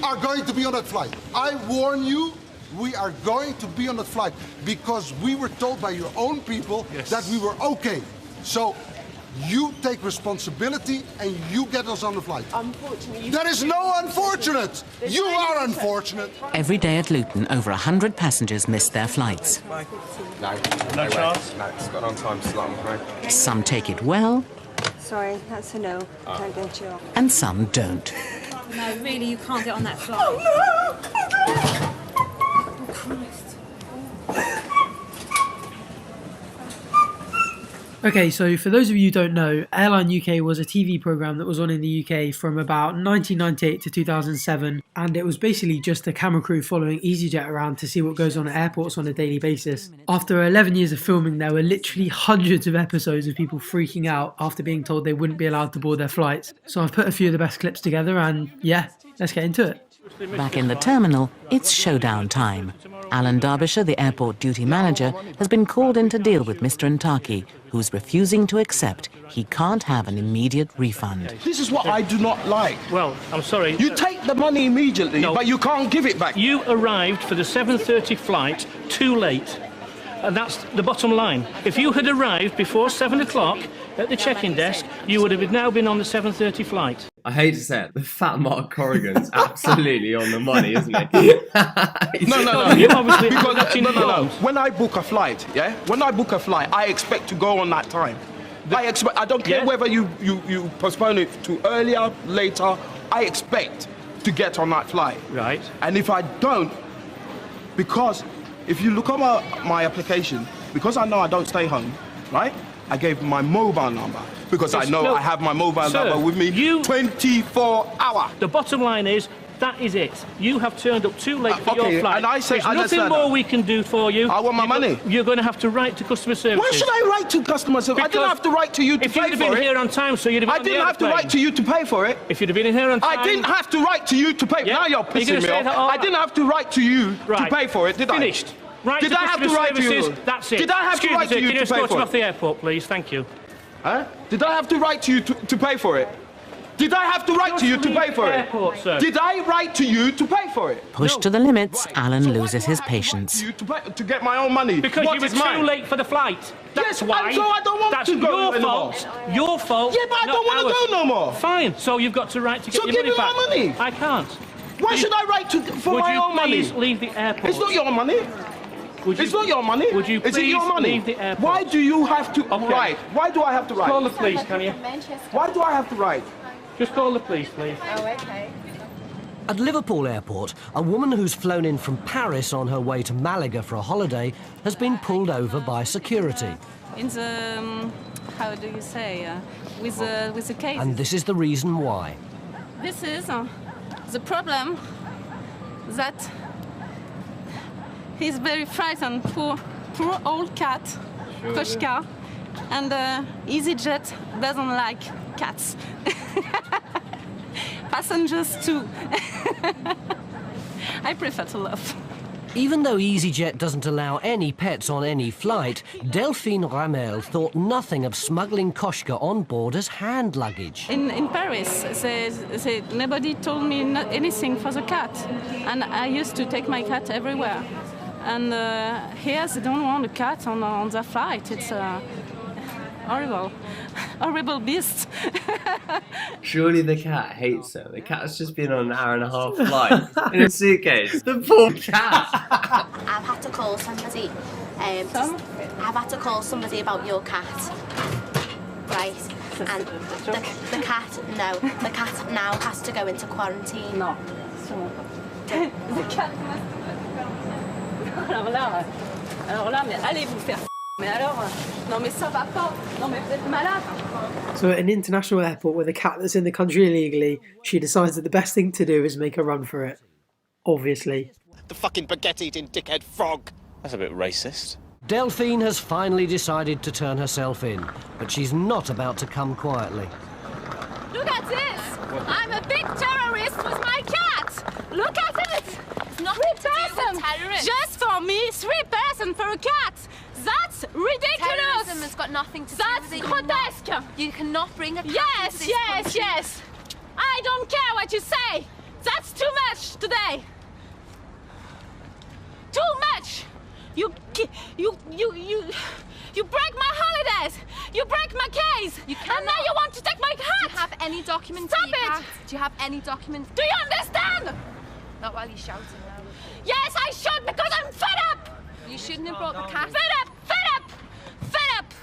are going to be on that flight. I warn you, we are going to be on that flight because we were told by your own people that we were okay. So you take responsibility and you get us on the flight. Unfortunately, there is no unfortunate. You are unfortunate. Every day at Luton, over 100 passengers miss their flights. No chance? No, it's got an on-time slot, I'm afraid. Some take it well. Sorry, that's a no. Can't get you off. And some don't. No, really, you can't get on that flight. Oh, no! Oh, Christ. Okay, so for those of you who don't know, Airline UK was a TV programme that was on in the UK from about 1998 to 2007, and it was basically just a camera crew following EasyJet around to see what goes on at airports on a daily basis. After 11 years of filming, there were literally hundreds of episodes of people freaking out after being told they wouldn't be allowed to board their flights. So I've put a few of the best clips together and yeah, let's get into it. Back in the terminal, it's showdown time. Alan Derbyshire, the airport duty manager, has been called in to deal with Mr. Ntaki, who's refusing to accept he can't have an immediate refund. This is what I do not like. Well, I'm sorry. You take the money immediately, but you can't give it back. You arrived for the 7:30 flight too late. And that's the bottom line. If you had arrived before 7 o'clock at the check-in desk, you would have now been on the 7:30 flight. I hate to say it, the fat Mark Corrigan's absolutely on the money, isn't he? No. You obviously no. When I book a flight, I expect to go on that time. I don't care whether you postpone it to earlier, later. I expect to get on that flight. Right. And if I don't, because if you look at my application, because I know I don't stay home, right? I gave my mobile number because I know I have my mobile number with me 24 hours. The bottom line is, that is it. You have turned up too late for your flight. And I say, there's nothing more we can do for you. I want my money. You're going to have to write to customer services. Why should I write to customer service? I didn't have to write to you to pay for it. If you'd have been here on time, so you'd have been I didn't have to write to you to pay for it. If you'd have been here on time... I didn't have to write to you to pay. Now you're pissing me off. I didn't have to write to you to pay for it, did I? Finished. Right. Did I have to write to you? That's it. Did I have to write to you to pay for it? Can you escort him off the airport, please? Thank you. Huh? Did I have to write to you to pay for it? Did I have to write to you to pay for it? Sir. Did I write to you to pay for it? Pushed to the limits, Alan loses his patience. To get my own money. Because you were too late for the flight. That's why. So I don't want to go anymore. Your fault. Yeah, but I don't want to go no more. Fine. So you've got to write to get your money back. So give me my money. I can't. Why should I write for my own money? Would you please leave the airport? It's not your money. It's not your money. Would you Is it your please money? leave the airport? Why do you have to write? Why do I have to write? Call the police, can you? Why do I have to write? Just call the police, please. Oh, okay. At Liverpool Airport, a woman who's flown in from Paris on her way to Malaga for a holiday has been pulled over by security. In the, how do you say, with the case. And this is the reason why. This is the problem that he's very frightened, poor old cat, Koshka, and EasyJet doesn't like cats. Passengers too. I prefer to laugh. Even though EasyJet doesn't allow any pets on any flight, Delphine Ramel thought nothing of smuggling Koshka on board as hand luggage. In Paris, nobody told me anything for the cat, and I used to take my cat everywhere. And here they don't want a cat on the flight. It's horrible beast. Surely the cat hates her. The cat's just been on an hour-and-a-half flight in a suitcase. The poor cat. I've had to call somebody. I've had to call somebody about your cat. Right. And the cat now has to go into quarantine. No. The cat must. Alors là, mais allez vous faire. Mais alors, non mais ça va pas. Non mais vous êtes malade. So at an international airport with a cat that's in the country illegally, she decides that the best thing to do is make a run for it. Obviously. The fucking baguette-eating dickhead frog. That's a bit racist. Delphine has finally decided to turn herself in, but she's not about to come quietly. Look at this! I'm a big terrorist with my cat! Look at it! It's not 3 persons! Just for me, 3 persons for a cat! That's ridiculous! Terrorism has got nothing to do with it. That's grotesque! You cannot bring a cat into this country. Yes! I don't care what you say! That's too much today. Too much. You break my holidays. You break my case. And now you want to take my cat. Do you have any documents? Stop it. Do you have any documents? Do you understand? Not while you're shouting now. Yes, I should because I'm fed up. You shouldn't have brought the cat. Fed up. Fed up. Fed up.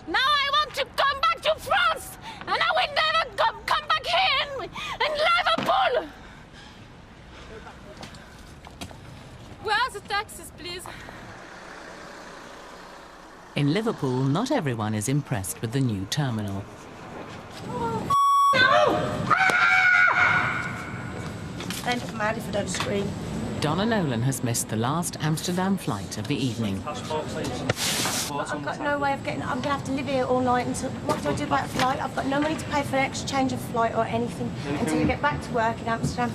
Now I want to come back to France, and I will never come back here in Liverpool. Where are the taxis, please? In Liverpool, not everyone is impressed with the new terminal. Then get mad if I don't scream. Donna Nolan has missed the last Amsterdam flight of the evening. I've got no way of getting. I'm gonna have to live here all night until. What do I do about a flight? I've got no money to pay for an exchange of flight or anything until you get back to work in Amsterdam.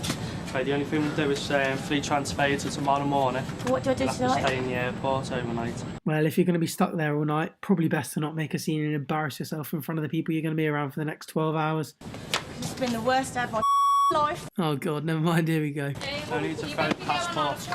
Okay, the only thing we'll do is free transfer you to tomorrow morning. What do I do You'll have to tonight? stay in the airport overnight. Well, if you're going to be stuck there all night, probably best to not make a scene and embarrass yourself in front of the people you're going to be around for the next 12 hours. It's been the worst day of my life. Oh God, never mind, here we go. No need to throw passport.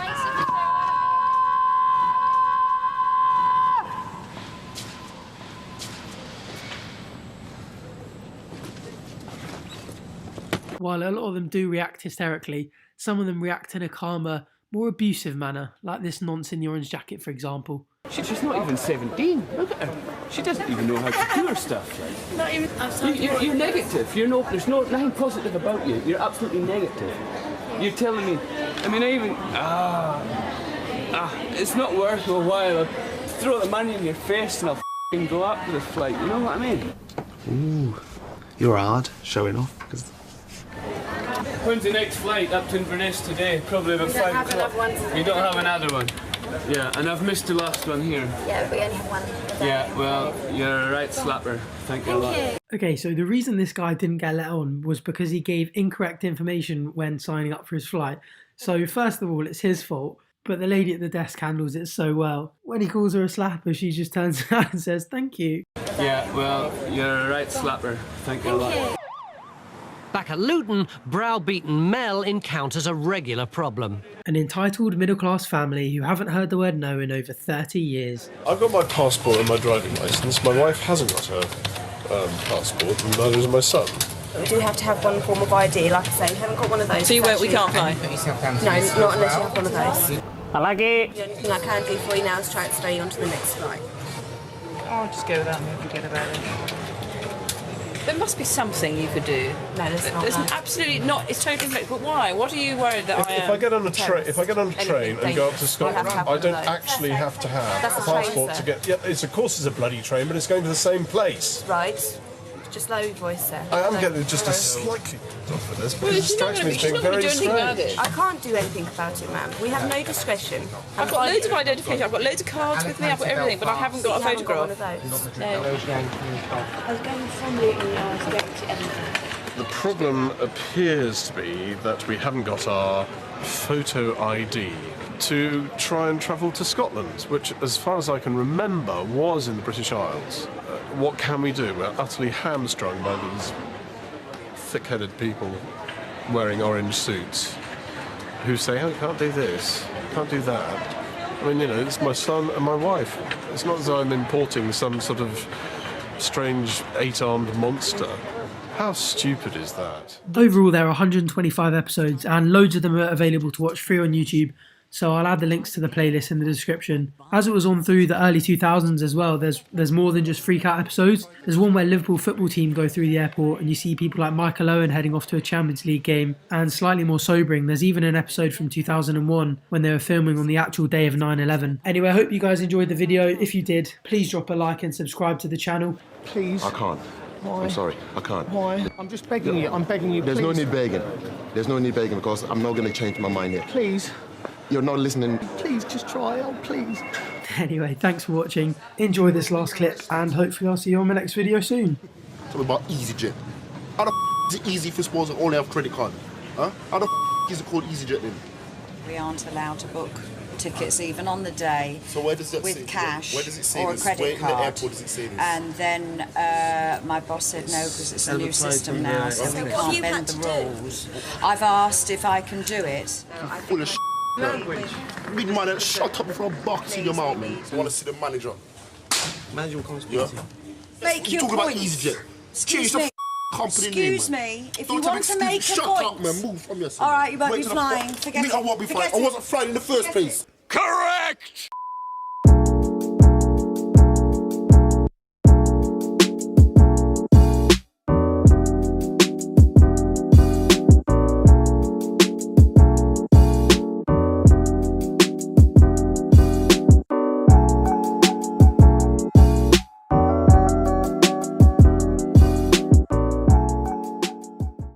While a lot of them do react hysterically, some of them react in a calmer, more abusive manner, like this nonce in the orange jacket, for example. She's not even 17. Look at her. She doesn't even know how to do her stuff. Like. Not even. You're negative. There's nothing positive about you. You're absolutely negative. You're telling me. I mean, it's not worth a while. I'll throw the money in your face and I'll f***ing go up to the flight. You know what I mean? Ooh, you're hard showing off. When's the next flight? Up to Inverness today, probably about 5 o'clock. You don't have another one? Yeah, and I've missed the last one here. Yeah, we only have one. Yeah, well, you're a right slapper. Thank you a lot. Okay, so the reason this guy didn't get let on was because he gave incorrect information when signing up for his flight. So first of all, it's his fault, but the lady at the desk handles it so well. When he calls her a slapper, she just turns around and says, "Thank you." Yeah, well, you're a right slapper. Thank you a lot. Back at Luton, browbeaten Mel encounters a regular problem. An entitled middle-class family who haven't heard the word no in over 30 years. I've got my passport and my driving licence. My wife hasn't got her passport, and neither has my son. We do have to have one form of ID, like I say. We haven't got one of those. So we can't fly? No, not unless you have one of those. I like it. The only thing I can do for you now is transfer you onto the next flight. I'll just go without me and forget about it. There must be something you could do. No, there's not. There's absolutely not. It's totally fake. But why? What are you worried that If I get on a train and go up to Scotland, I don't actually have to have a passport to get. Yeah, of course it's a bloody train, but it's going to the same place. Right. Just lower your voice, sir. I am getting just a slightly off of this, but it strikes me as being not going very to do anything about strange. it. I can't do anything about it, ma'am. We have no discretion. I've got loads of identification. I've got loads of cards with me. I've got everything, but I haven't got a photograph. I was going to somebody and I was going to everything. The problem appears to be that we haven't got our photo ID to try and travel to Scotland, which, as far as I can remember, was in the British Isles. What can we do? We're utterly hamstrung by these thick-headed people wearing orange suits who say, oh, you can't do this, can't do that. I mean, it's my son and my wife. It's not as though I'm importing some sort of strange eight-armed monster. How stupid is that? Overall, there are 125 episodes and loads of them are available to watch free on YouTube. So I'll add the links to the playlist in the description. As it was on through the early 2000s as well, there's more than just freak out episodes. There's one where Liverpool football team go through the airport and you see people like Michael Owen heading off to a Champions League game, and slightly more sobering, there's even an episode from 2001 when they were filming on the actual day of 9/11. Anyway, I hope you guys enjoyed the video. If you did, please drop a like and subscribe to the channel. Please. I can't. Why? I'm sorry, I can't. Why? I'm just begging you. I'm begging you, There's please. no need begging. There's no need begging because I'm not going to change my mind yet. Please. You're not listening. Please, just try. Oh, please. Anyway, thanks for watching. Enjoy this last clip and hopefully I'll see you on my next video soon. Talk about EasyJet. How the is it easy for sports that only have credit card? Huh? How the is it called EasyJet then? We aren't allowed to book tickets even on the day with cash or a credit card. In the airport does it say this? And then my boss said no, because it's a new system now, so we can't bend the rules. I've asked if I can do it. Full of language. Big man, shut up before I box in your mouth, man. I want to see the manager. Manager will come speak to you. Make your talking point. about EasyJet. Excuse me. Company Excuse name, me. If you want to make a shut point. Up, man. Move from yourself. All right, you won't be flying. Forget it. I won't be flying. I wasn't flying in the first place. Correct!